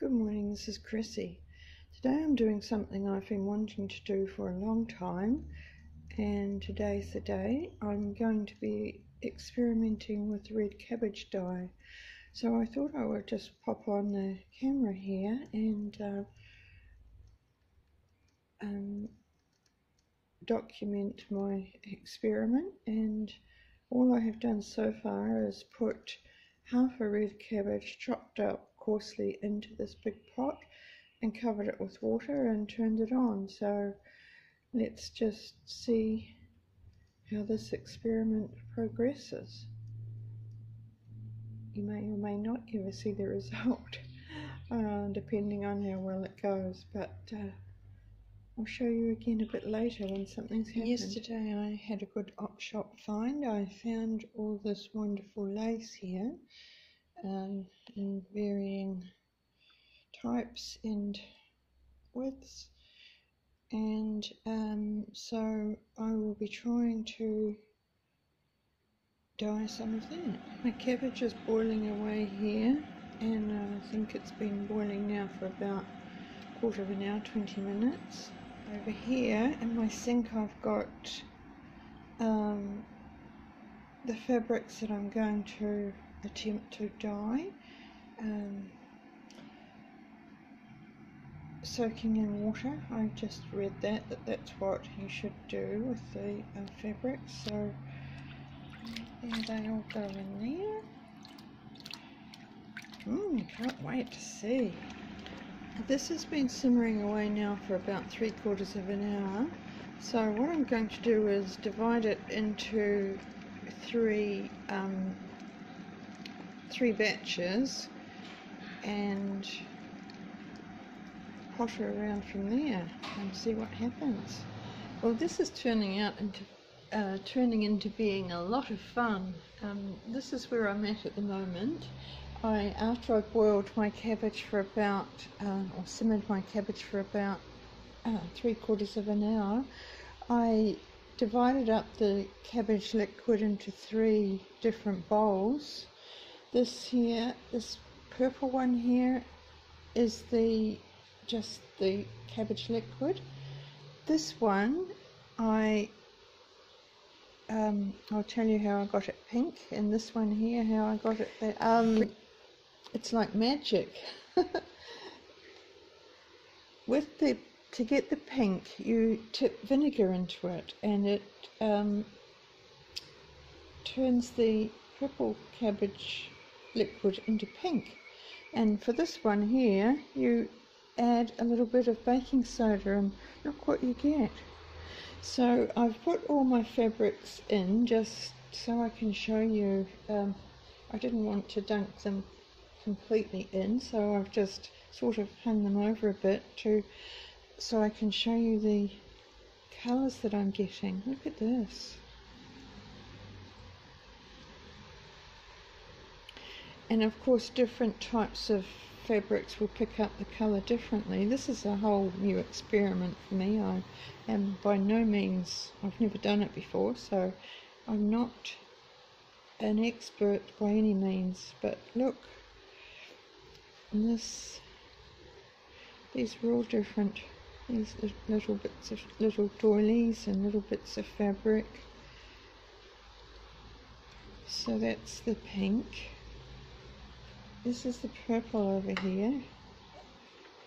Good morning, this is Chrissy. Today I'm doing something I've been wanting to do for a long time, and today's the day. I'm going to be experimenting with red cabbage dye. So I thought I would just pop on the camera here and document my experiment. And all I have done so far is put half a red cabbage chopped up coarsely into this big pot and covered it with water and turned it on. So let's just see how this experiment progresses. You may or may not ever see the result depending on how well it goes, but I'll show you again a bit later when something's happened. Yesterday I had a good op shop find. I found all this wonderful lace here in varying types and widths, and so I will be trying to dye some of that. My cabbage is boiling away here, and I think it's been boiling now for about a quarter of an hour, 20 minutes. Over here in my sink I've got the fabrics that I'm going to attempt to dye, soaking in water. I just read that's what you should do with the fabrics. So there they all go in there. Can't wait to see. This has been simmering away now for about 3/4 of an hour. So what I'm going to do is divide it into three batches and potter around from there and see what happens. Well, this is turning into being a lot of fun. This is where I'm at the moment. After I boiled my cabbage for about, or simmered my cabbage for about 3/4 of an hour, I divided up the cabbage liquid into 3 different bowls. This purple one here is just the cabbage liquid. This one I'll tell you how I got it pink, and this one here how I got it that it's like magic. To get the pink, you tip vinegar into it, and it turns the purple cabbage liquid into pink. And for this one here, you add a little bit of baking soda, and look what you get. So I've put all my fabrics in just so I can show you. I didn't want to dunk them completely in, so I've just sort of hung them over a bit so I can show you the colours that I'm getting. Look at this. And of course different types of fabrics will pick up the colour differently. This is a whole new experiment for me. I am by no means, I've never done it before, so I'm not an expert by any means, but look, and these are all different. These little bits of little doilies and little bits of fabric. So that's the pink. This is the purple over here.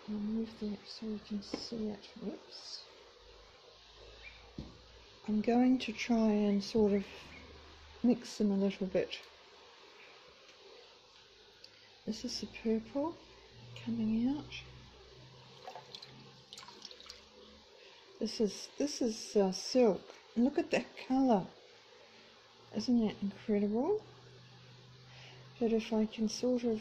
I'll move that so you can see it. Whoops. I'm going to try and sort of mix them a little bit. This is the purple coming out. This is silk. And look at that colour. Isn't that incredible? But if I can sort of,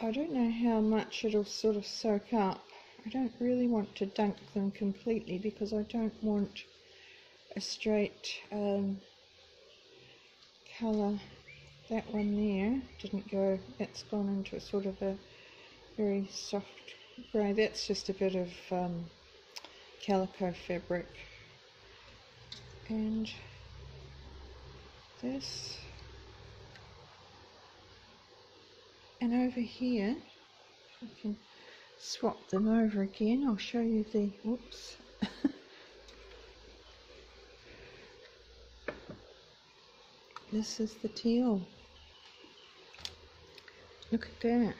I don't know how much it'll sort of soak up. I don't really want to dunk them completely because I don't want a straight colour. That one there didn't go, that's gone into a sort of a very soft grey. That's just a bit of calico fabric. And this And over here, I can swap them over again. I'll show you the, whoops. This is the teal. Look at that.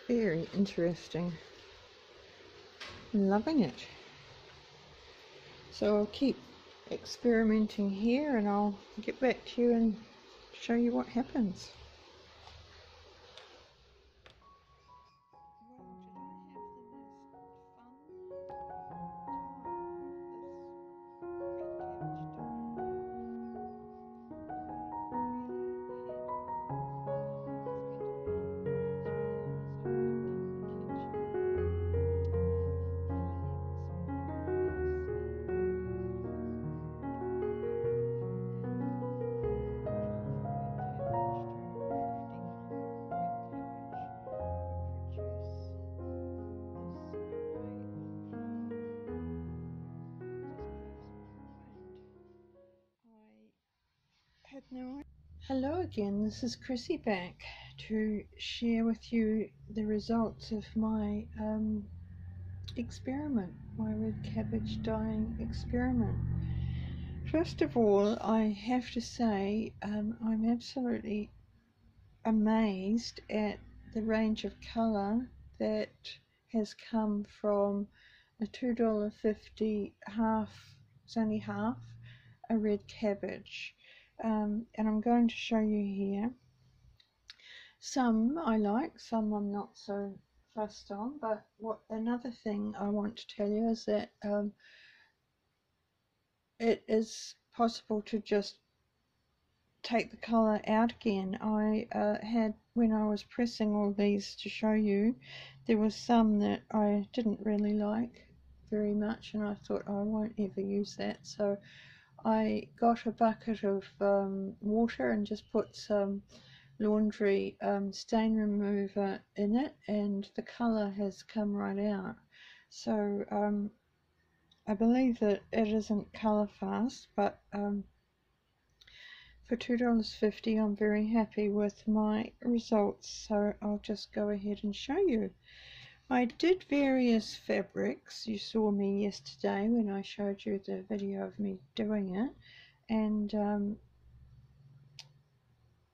Very interesting. Loving it. So I'll keep experimenting here and I'll get back to you and show you what happens. Hello again, this is Chrissy back to share with you the results of my experiment, my red cabbage dyeing experiment. First of all, I have to say I'm absolutely amazed at the range of colour that has come from a $2.50 half, it's only half, a red cabbage. And I'm going to show you here. Some I like, some I'm not so fussed on, but another thing I want to tell you is that it is possible to just take the colour out again. I had, when I was pressing all these to show you, there was some that I didn't really like very much and I thought I won't ever use that, so I got a bucket of water and just put some laundry stain remover in it, and the colour has come right out. So I believe that it isn't colour fast, but for $2.50 I'm very happy with my results, so I'll just go ahead and show you. I did various fabrics. You saw me yesterday when I showed you the video of me doing it, and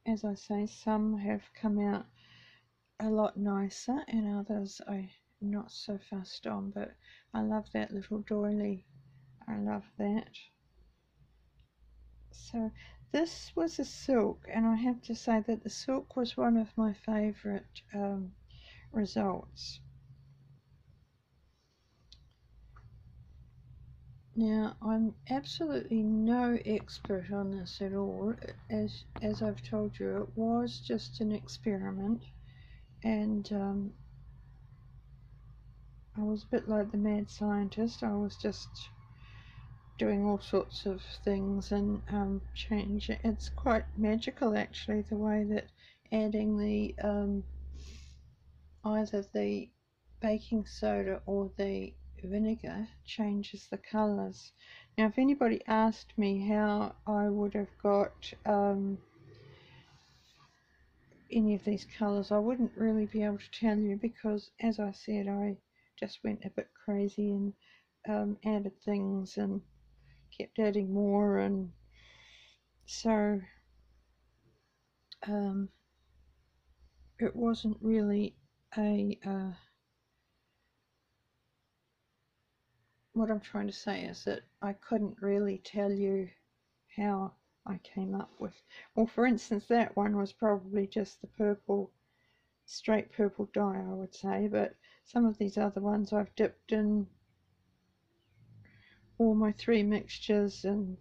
as I say, some have come out a lot nicer and others I'm not so fussed on, but I love that little doily. I love that. So this was a silk, and I have to say that the silk was one of my favourite results. Now, I'm absolutely no expert on this at all. As I've told you, it was just an experiment, and I was a bit like the mad scientist. I was just doing all sorts of things and changing. It's quite magical, actually, the way that adding the either the baking soda or the vinegar changes the colours. Now, if anybody asked me how I would have got any of these colours, I wouldn't really be able to tell you, because as I said, I just went a bit crazy and added things and kept adding more, and so it wasn't really a what I'm trying to say is that I couldn't really tell you how I came up with, well, for instance, that one was probably just the purple, straight purple dye, I would say, but some of these other ones I've dipped in all my three mixtures and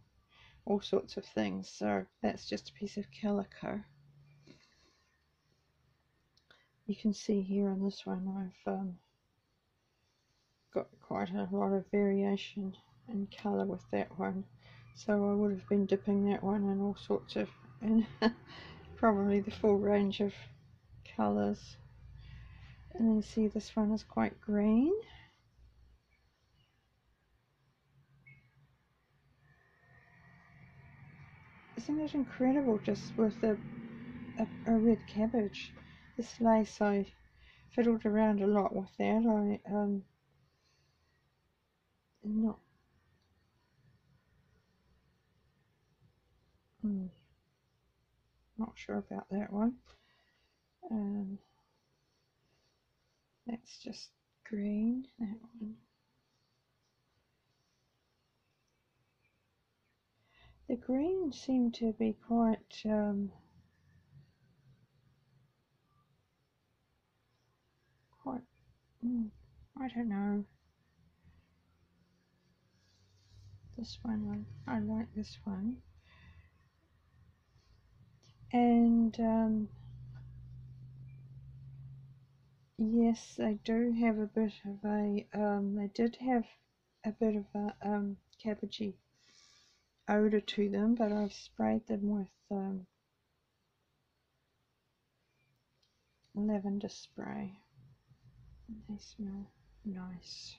all sorts of things. So that's just a piece of calico. You can see here on this one I've got quite a lot of variation in colour with that one, so I would have been dipping that one in all sorts of, and probably the full range of colours. And then, you see, this one is quite green, Isn't it incredible, just with a red cabbage? This lace, I fiddled around a lot with that. Not not sure about that one. That's just green, that one. The green seemed to be quite I don't know. This one, I like this one. And yes, they do have a bit of a, they did have a bit of a cabbagey odour to them, but I've sprayed them with lavender spray. They smell nice.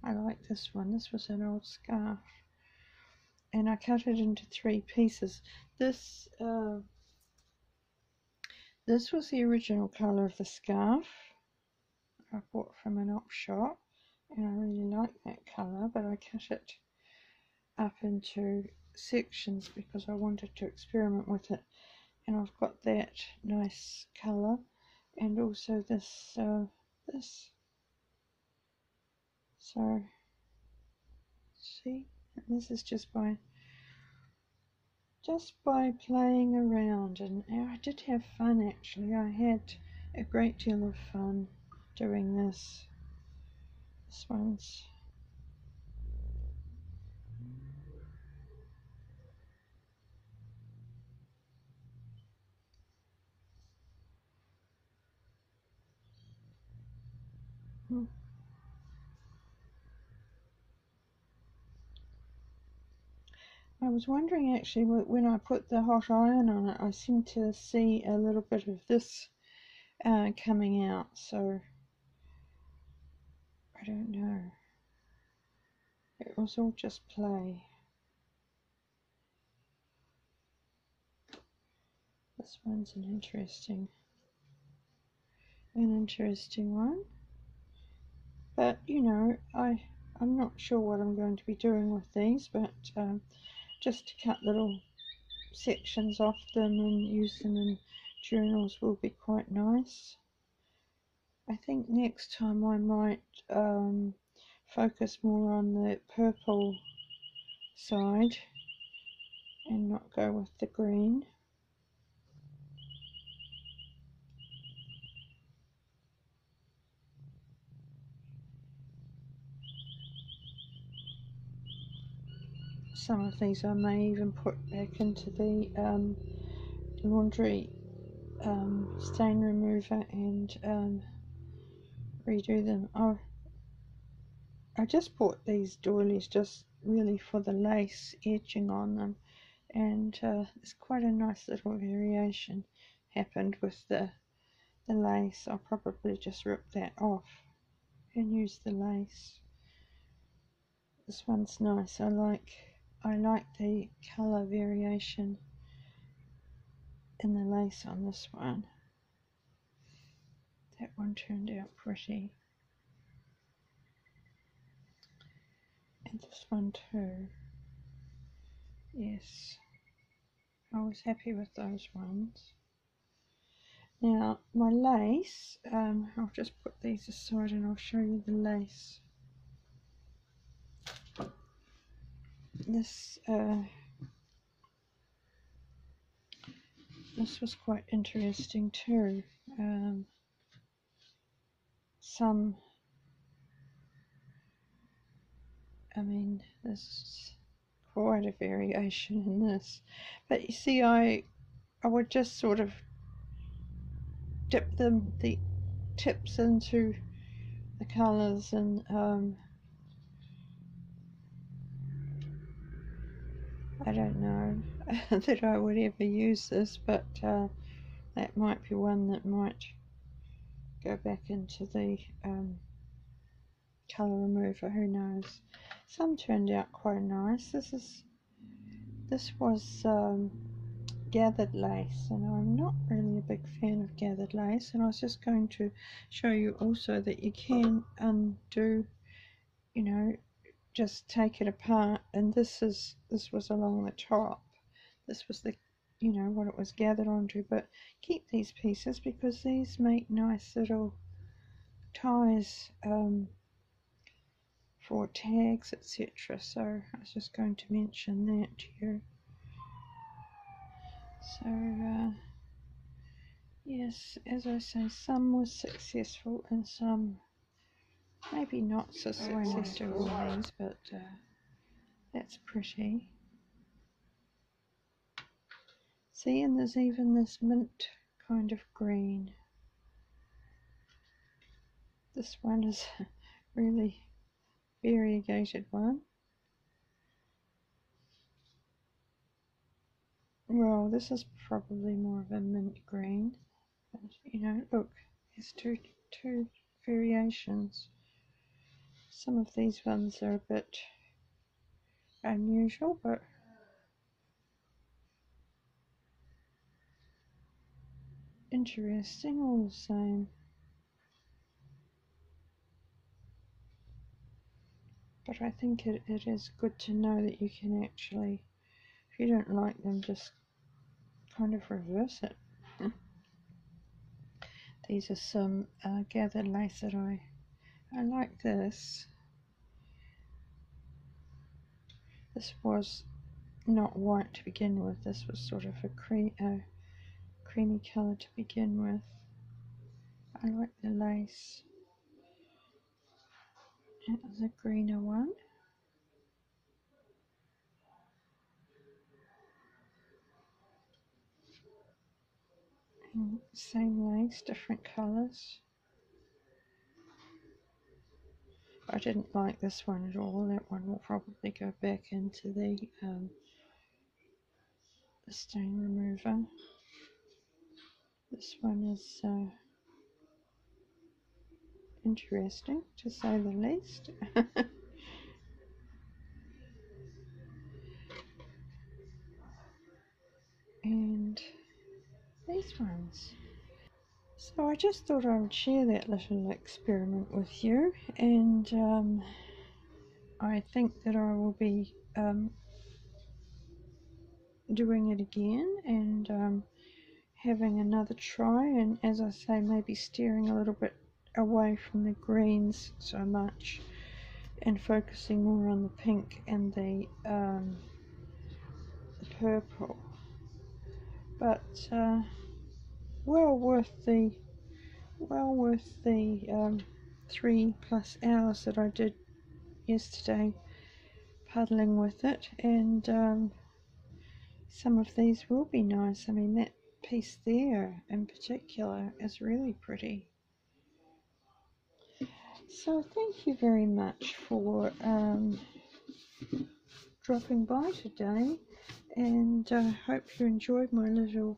I like this one. This was an old scarf, and I cut it into 3 pieces. This was the original colour of the scarf I bought from an op shop, and I really like that colour, but I cut it up into sections because I wanted to experiment with it. And I've got that nice colour, and also this this. So see, this is just by playing around, and I did have fun actually. I had a great deal of fun doing this. This one's I was wondering actually, when I put the hot iron on it, I seem to see a little bit of this coming out, so I don't know. It was all just play. This one's an interesting one, but you know, I'm not sure what I'm going to be doing with these, but just to cut little sections off them and use them in journals will be quite nice. I think next time I might focus more on the purple side and not go with the green. Some of these I may even put back into the laundry stain remover and redo them. I just bought these doilies just really for the lace edging on them, and there's quite a nice little variation happened with the lace. I'll probably just rip that off and use the lace. This one's nice. I like the colour variation in the lace on this one. That one turned out pretty. And this one too. Yes, I was happy with those ones. Now my lace, I'll just put these aside and I'll show you the lace. This was quite interesting too. There's quite a variation in this, but you see, I would just sort of dip the tips into the colours, and I don't know that I would ever use this, but that might be one that might go back into the colour remover, who knows. Some turned out quite nice. This is This was gathered lace, and I'm not really a big fan of gathered lace, and I was just going to show you also that you can undo, you know, just take it apart, and this was along the top. This was the, you know, what it was gathered onto, but keep these pieces because these make nice little ties for tags, etc. So I was just going to mention that to you. So yes, as I say, some was successful and some maybe not so successful, but that's pretty. See, and there's even this mint kind of green. This one is a really variegated one. Well, this is probably more of a mint green. But, you know, look, there's two variations. Some of these ones are a bit unusual, but interesting all the same. But I think it is good to know that you can actually, if you don't like them, just kind of reverse it. These are some gathered lace that I like this. This was not white to begin with. This was sort of a creamy colour to begin with. I like the lace. That was a greener one. And same lace, different colours. I didn't like this one at all. That one will probably go back into the stain remover. This one is interesting, to say the least. And these ones. So I just thought I would share that little experiment with you, and I think that I will be doing it again and having another try, and as I say, maybe steering a little bit away from the greens so much and focusing more on the pink and the purple. But well worth the 3+ hours that I did yesterday puddling with it, and some of these will be nice. I mean, that piece there in particular is really pretty. So thank you very much for dropping by today, and I hope you enjoyed my little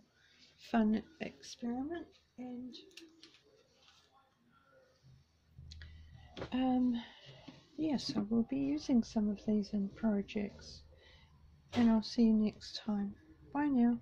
fun experiment. And yes, I will be using some of these in projects, and I'll see you next time. Bye now.